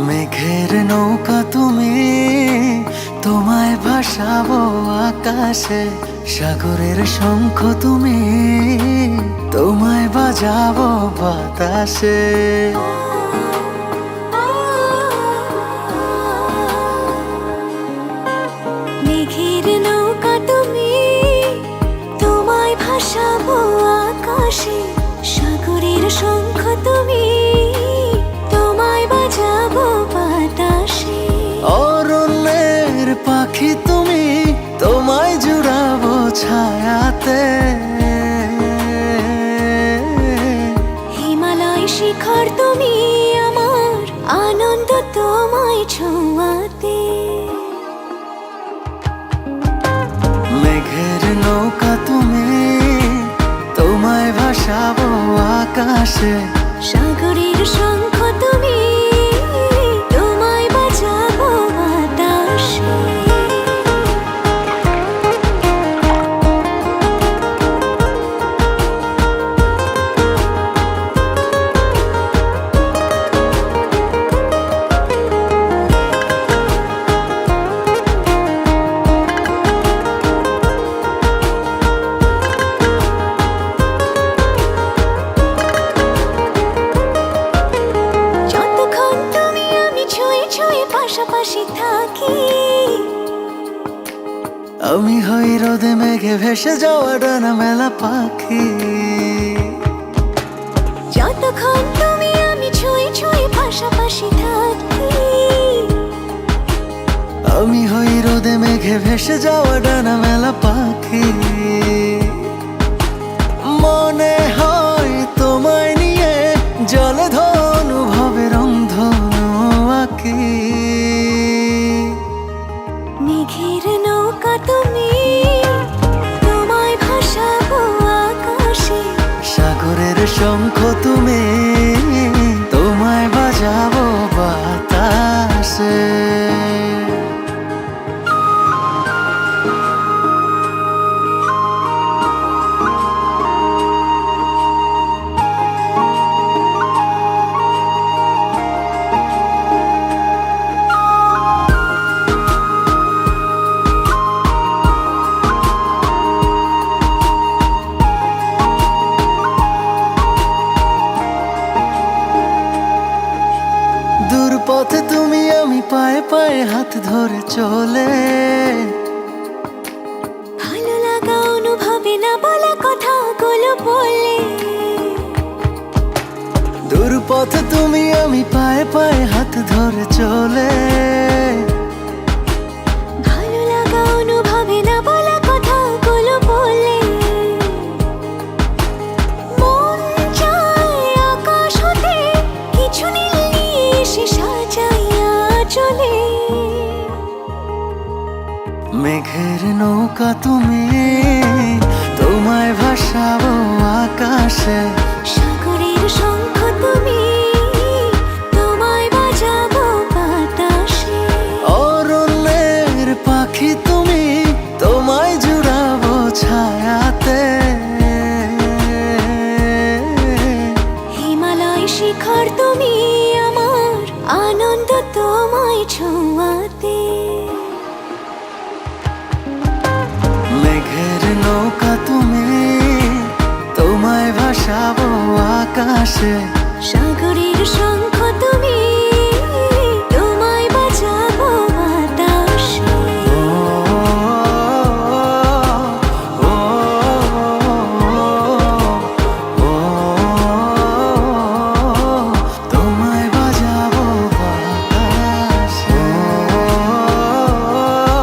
মেঘের নৌকা তুমি, তোমায় ভাসাবো আকাশে। সাগরের শঙ্খ তুমি, তোমায় বাজাবো বাতাসে। মেঘের নৌকা তুমি, তোমায় ভাসাবো আকাশে। সাগরের শঙ্খ তুমি, তোমায় বাজাবো বাতাসে। অরণ্যের পাখি তুমি, তোমায় জুড়াবো ছায়াতে। হিমালয় শিখর তুমি, আমার আনন্দ তোমায় ছোঁয়াতে। মেঘের নৌকা তুমি, তোমায় ভাসাবো আকাশে। সাগরের শঙ্খ তুমি, তোমায় বাজাবো বাতাসে। পাশাপাশি থাকি, আমি হই রোদে মেঘে ভেসে যাওয়া ডানা মেলা পাখি। যতক্ষণ তুমি আমি ছুঁয়ে ছুঁয়ে পাশাপাশি থাকি। আমি হই রোদে মেঘে ভেসে যাওয়া ডানা মেলা পাখি। মনে হয় তোমায় নিয়ে জলে ধনুভাবে রংধনু আঁকি। মেঘের নৌকা তুমি, তোমায় ভাসাবো আকাশে। সাগরের শঙ্খ তুমি, তোমায় বাজাবো বাতাসে। পথে তুমি আমি পায়ে পায়ে হাত ধরে চলে। ভালো লাগা অনুভবে না বলা কথাগুলো বলে। দূর পথে তুমি আমি পায়ে পায়ে হাত ধরে চলে। ভালো লাগা অনুভবে না বলা কথাগুলো বলে। মন চায় আকাশ হতে কিছু নীল নিয়ে এসে সাজাইয়া চলে। মেঘের নৌকা তুমি, তোমায় ভাসাবো আকাশে। সাগরের শঙ্খ তুমি, তোমায় বাজাবো বাতাসে। অরণ্যের পাখি তুমি, তোমায় জুড়াবো ছায়াতে। হিমালয় শিখর তুমি, আমার আনন্দ তোমায় ছোঁয়াতে। মেঘের নৌকা তুমি, তোমায় ভাসাবো আকাশে। সাগরের শঙ্খ